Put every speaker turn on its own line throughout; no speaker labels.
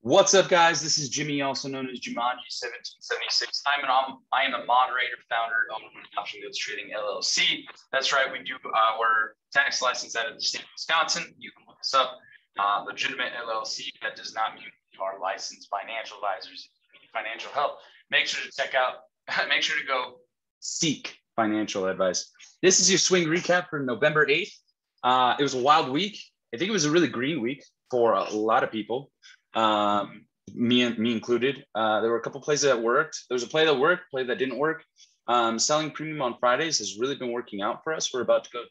What's up, guys? This is Jimmy, also known as Jumanji1776. I am the moderator, founder of Option Goats Trading LLC. That's right, we do our tax license out of the state of Wisconsin. You can look us up. Legitimate LLC. That does not mean you are licensed financial advisors. If you need financial help, make sure to check out. Make sure to go seek financial advice. This is your swing recap for November 8th. It was a wild week. I think it was a really green week for a lot of people. Me included. There were a couple plays that worked. There was a play that worked, play that didn't work. Selling premium on Fridays has really been working out for us. We're about to go through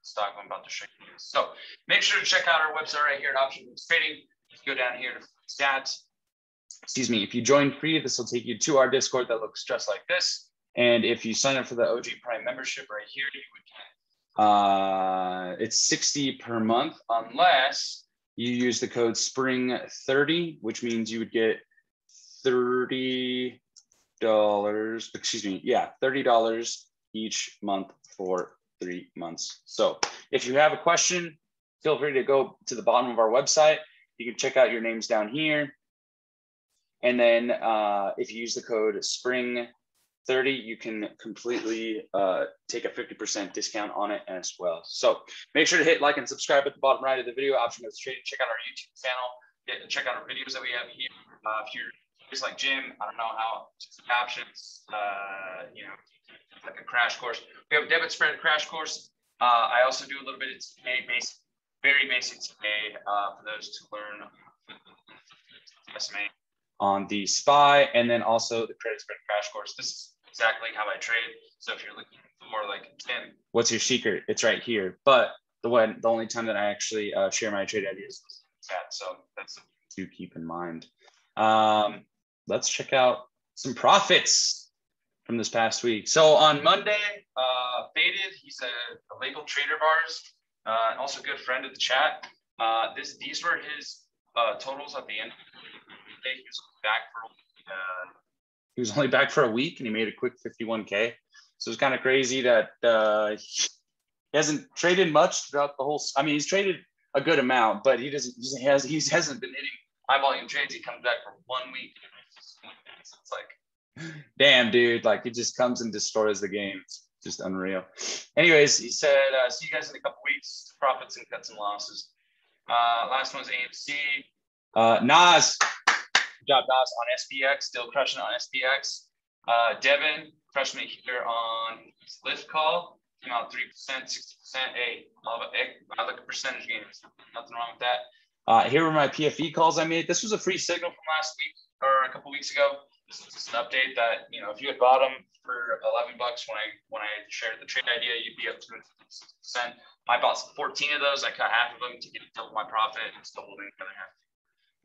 stock. I'm about to show you. So make sure to check out our website right here at Option Goats Trading. If you go down here to stats, if you join free, this will take you to our Discord that looks just like this. And if you sign up for the OG Prime membership right here, you would get it's $60 per month unless you use the code SPRING30, which means you would get $30, $30 each month for 3 months. So if you have a question, feel free to go to the bottom of our website. You can check out your names down here. And then if you use the code SPRING30, you can completely take a 50% discount on it as well. So make sure to hit like and subscribe at the bottom right of the video. Option Goats Trading. Check out our YouTube channel. Check out our videos that we have here. If you're just like Jim, I don't know how options, like a crash course. We have a debit spread crash course. I also do a little bit of TA, very basic TA for those to learn SMA on the SPY, and then also the credit spread crash course. This is exactly how I trade. So if you're looking for like, Tim, what's your secret? It's right here. But the only time that I actually share my trade ideas is chat. So that's to keep in mind. Let's check out some profits from this past week. So on Monday, Faded, he's a legal trader of ours, and also a good friend of the chat. These were his totals at the end. He was only back for a week, and he made a quick 51K. So it's kind of crazy that he hasn't traded much throughout the whole. I mean, he's traded a good amount, but he hasn't been hitting high volume trades. He comes back for 1 week. So it's like, damn, dude! Like, it just comes and destroys the game. It's just unreal. Anyways, he said, "See you guys in a couple weeks. Profits and cuts and losses." Last one's AMC. Nas. Good job, Nas, on SPX, still crushing it on SPX. Devin, crushing it here on lift call, came out 3%, 60%. Hey, I look at percentage gains. Nothing wrong with that. Here were my PFE calls I made. This was a free signal from last week or a couple weeks ago. This is just an update that, if you had bought them for $11 when I shared the trade idea, you'd be up to 6%. I bought 14 of those. I cut half of them to get double my profit and still holding the other half.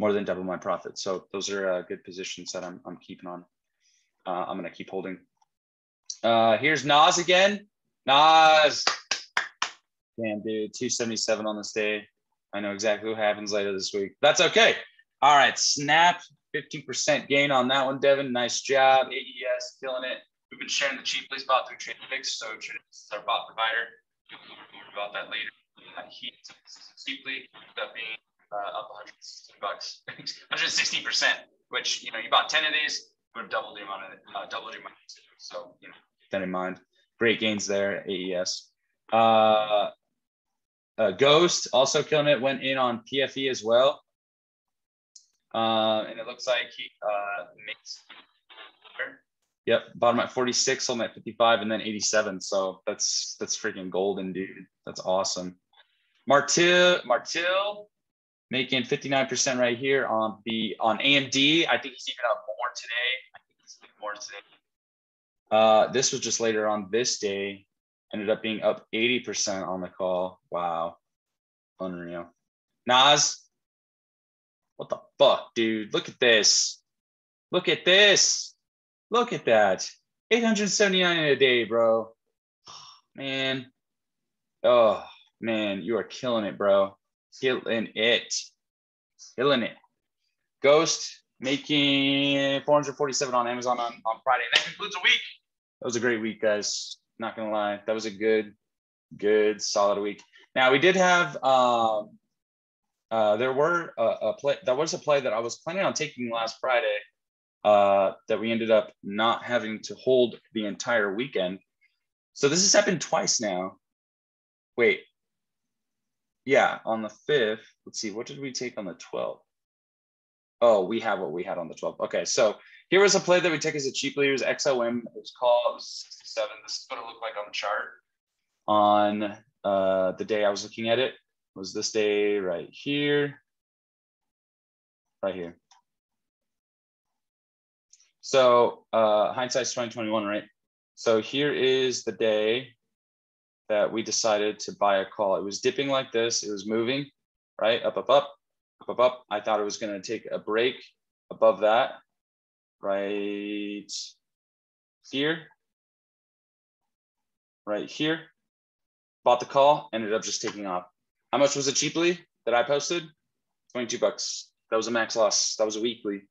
More than double my profit. So those are good positions that I'm keeping on. I'm going to keep holding. Here's Nas again. Nas. Damn, dude. 277 on this day. I know exactly what happens later this week. That's okay. All right. Snap. 15% gain on that one, Devin. Nice job. AES, killing it. We've been sharing the cheaply spot through TradeFix. So TradeFix is our bot provider. We'll talk more about that later. He cheaply ended up being up $160, 160%, which, you bought 10 of these, would have doubled your money, So, keep that in mind. Great gains there, AES. Ghost, also killing it, went in on PFE as well. And it looks like he makes. Yep, bottom at 46, sold at 55, and then 87. So that's freaking golden, dude. That's awesome. Martil. Making 59% right here on AMD. I think he's even up more today. This was just later on this day. Ended up being up 80% on the call. Wow. Unreal. Nas. What the fuck, dude? Look at this. Look at this. Look at that. 879 in a day, bro. Man. Oh, man. You are killing it, bro. Killing it. Ghost making 447 on Amazon on Friday. And that concludes a week. That was a great week, guys. Not gonna lie. That was a good, solid week. Now we did have There was a play that I was planning on taking last Friday that we ended up not having to hold the entire weekend. So this has happened twice now. Wait. Yeah, on the 5th. Let's see, what did we take on the 12th? Oh, we have what we had on the 12th. Okay, so here was a play that we took as a cheap lead. It was XOM. It was called, it was 67. This is what it looked like on the chart. On the day I was looking at it, was this day right here. Right here. So hindsight's 2021, right? So here is the day that we decided to buy a call. It was dipping like this. It was moving, right? Up, up, up, up, up, up. I thought it was going to take a break above that, right here, right here. Bought the call, ended up just taking off. How much was it cheaply that I posted? 22 bucks. That was a max loss. That was a weekly.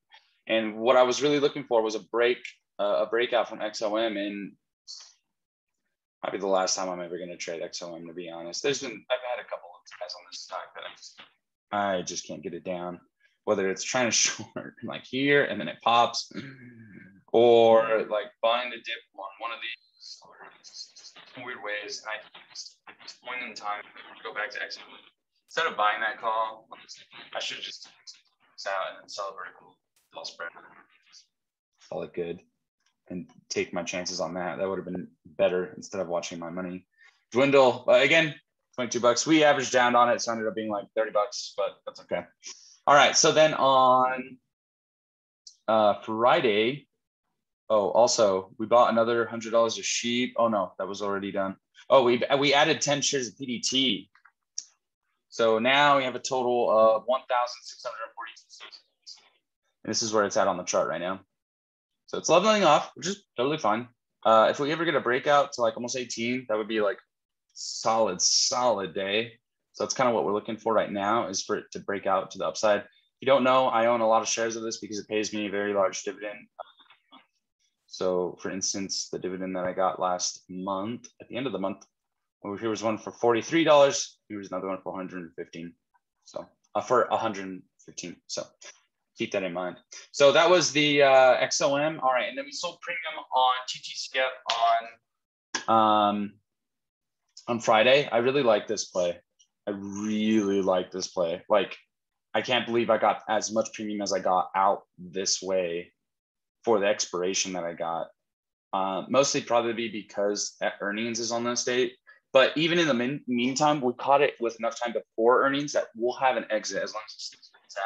And what I was really looking for was a breakout from XOM, and might be the last time I'm ever going to trade XOM, to be honest. I've had a couple of guys on this stock that I just can't get it down. Whether it's trying to short like here and then it pops, or like buying the dip on one of these weird ways. And at this point in time, go back to XOM. Instead of buying that call, I should just take this out and then sell a vertical call spread. Call it good and take my chances on that. That would have been better instead of watching my money dwindle. But again, 22 bucks. We averaged down on it, so it ended up being like 30 bucks, but that's okay. All right. So then on Friday, also we bought another $100 of sheep. Oh no, that was already done. Oh, we added 10 shares of PDT. So now we have a total of 1,642. And this is where it's at on the chart right now. So it's leveling off, which is totally fine. If we ever get a breakout to like almost 18, that would be like solid day. So that's kind of what we're looking for right now, is for it to break out to the upside. If you don't know, I own a lot of shares of this because it pays me a very large dividend. So for instance, the dividend that I got last month, at the end of the month, here was one for $43. Here was another one for $115. So for $115. So keep that in mind. So that was the XOM. All right, and then we sold premium on TTCF on Friday. I really like this play. Like, I can't believe I got as much premium as I got out this way for the expiration that I got. Mostly probably because earnings is on this date. But even in the meantime, we caught it with enough time before earnings that we'll have an exit as long as it's at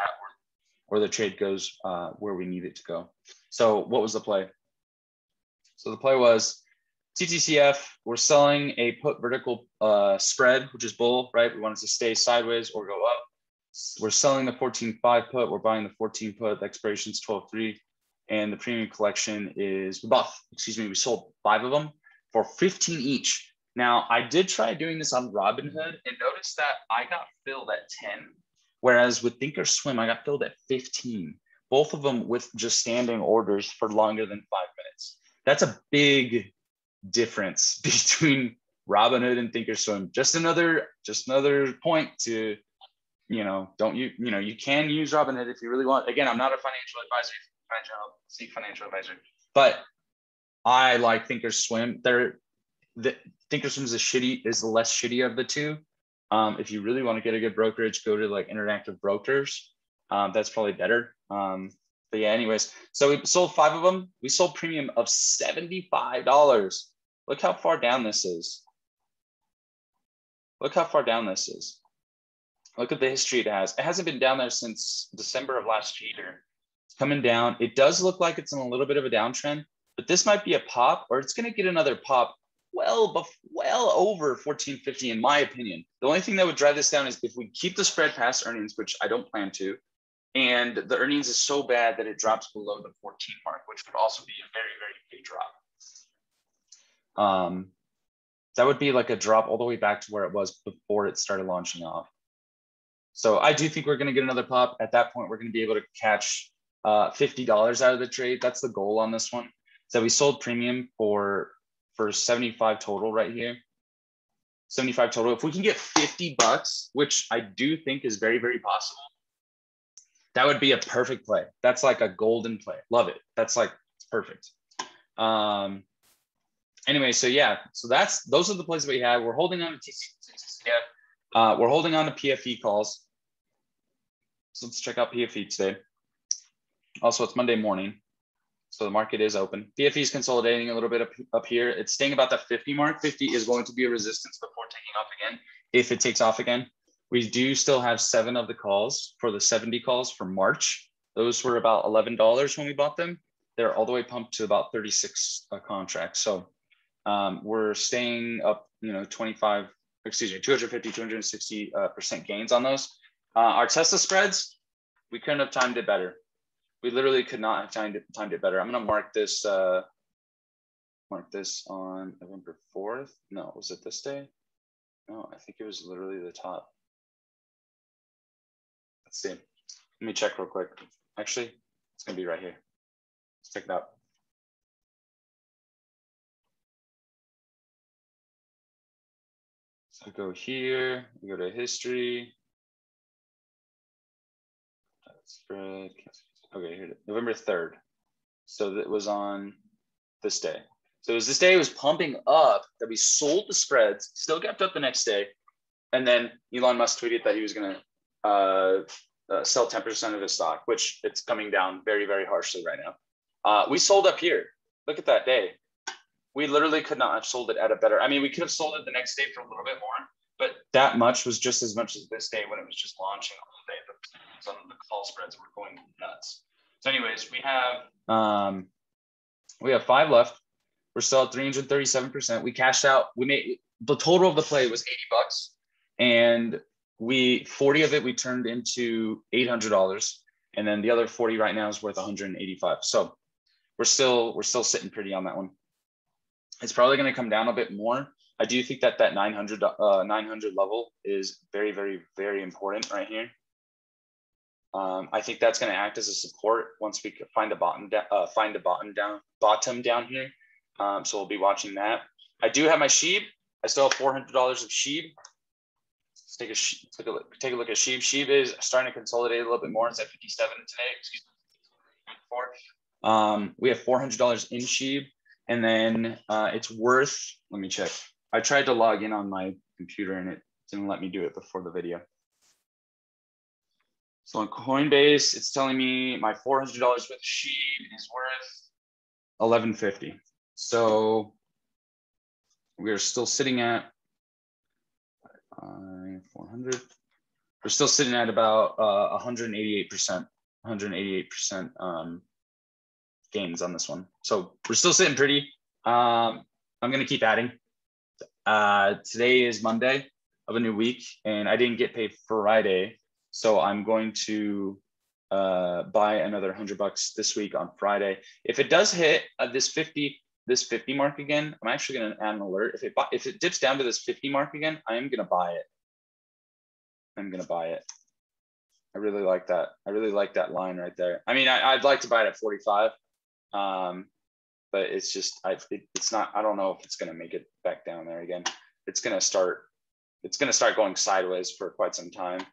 or the trade goes where we need it to go. So what was the play? So the play was TTCF, we're selling a put vertical spread, which is bull, right? We want it to stay sideways or go up. We're selling the 14.5 put, we're buying the 14 put, the expiration is 12.3. And the premium collection is, we sold 5 of them for 15 each. Now, I did try doing this on Robinhood and noticed that I got filled at 10. Whereas with Thinkorswim, I got filled at 15, both of them with just standing orders for longer than 5 minutes. That's a big difference between Robinhood and Thinkorswim. Just another point to, you can use Robinhood if you really want. Again, I'm not a financial advisor. Seek financial advisor, but I like Thinkorswim. Thinkorswim is the less shitty of the two. If you really want to get a good brokerage, go to like Interactive Brokers. That's probably better. But yeah, anyways, so we sold 5 of them. We sold premium of $75. Look how far down this is. Look at the history it has. It hasn't been down there since December of last year. It's coming down. It does look like it's in a little bit of a downtrend, but this might be a pop, or it's going to get another pop well over 1450 in my opinion. The only thing that would drive this down is if we keep the spread past earnings, which I don't plan to, and the earnings is so bad that it drops below the 14 mark, which would also be a very, very big drop. That would be like a drop all the way back to where it was before it started launching off. So I do think we're going to get another pop. At that point, we're going to be able to catch $50 out of the trade. That's the goal on this one. So we sold premium for 75 total right here. 75 total. If we can get 50 bucks, which I do think is very, very possible, that would be a perfect play. That's like a golden play. Love it. That's like, it's perfect. Anyway, so yeah, so those are the plays that we have. We're holding on to TCF. We're holding on to PFE calls. So let's check out PFE today. Also, it's Monday morning, so the market is open. PFE is consolidating a little bit up here. It's staying about the 50 mark. 50 is going to be a resistance before taking off again, if it takes off again. We do still have 7 of the calls for the 70 calls for March. Those were about $11 when we bought them. They're all the way pumped to about 36 a contract. So we're staying up, 250, 260% gains on those. Our Tesla spreads, we couldn't have timed it better. We literally could not have timed it better. I'm going to mark this on November 4th. No, was it this day? No, I think it was literally the top. Let's see. Let me check real quick. Actually, it's going to be right here. Let's check it out. So go here, we go to history. Spread. Okay, here, November 3rd. So that was on this day. So it was this day, it was pumping up that we sold the spreads, still kept up the next day. And then Elon Musk tweeted that he was going to sell 10% of his stock, which it's coming down very, very harshly right now. We sold up here. Look at that day. We literally could not have sold it at a better. I mean, we could have sold it the next day for a little bit more, but that much was just as much as this day when it was just launching all day. Some of the call spreads were going nuts. So anyways, we have 5 left. We're still at 337%. We cashed out. We made the total of the play was $80, and 40 of it we turned into $800, and then the other 40 right now is worth 185. So we're still sitting pretty on that one. It's probably going to come down a bit more. I do think that 900 level is very, very, very important right here. I think that's going to act as a support once we find a bottom down here. So we'll be watching that. I do have my SHIB. I still have $400 of SHIB. Let's take a look at SHIB. SHIB is starting to consolidate a little bit more. It's at 57 today. Excuse me. We have $400 in SHIB, and then it's worth. Let me check. I tried to log in on my computer and it didn't let me do it before the video. So on Coinbase, it's telling me my $400 with SHIB is worth $11.50. So we're still sitting at 400. We're still sitting at about 188%, 188% gains on this one. So we're still sitting pretty. I'm going to keep adding. Today is Monday of a new week, and I didn't get paid Friday. So I'm going to buy another $100 this week on Friday. If it does hit this 50 mark again, I'm actually going to add an alert. If it dips down to this 50 mark again, I am going to buy it. I'm going to buy it. I really like that. I really like that line right there. I mean, I'd like to buy it at 45, but it's just it's not. I don't know if it's going to make it back down there again. It's going to start going sideways for quite some time.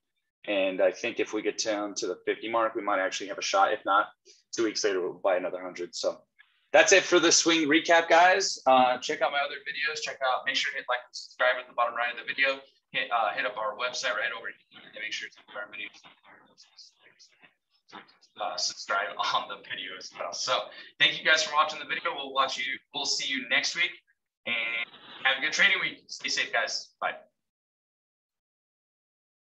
And I think if we get down to the 50 mark, we might actually have a shot. If not, 2 weeks later, we'll buy another 100. So that's it for the swing recap, guys. Check out my other videos. Make sure to hit like and subscribe at the bottom right of the video. Hit up our website right over here and make sure to subscribe our videos. Subscribe on the video as well. So thank you guys for watching the video. We'll see you next week, and have a good trading week. Stay safe, guys. Bye.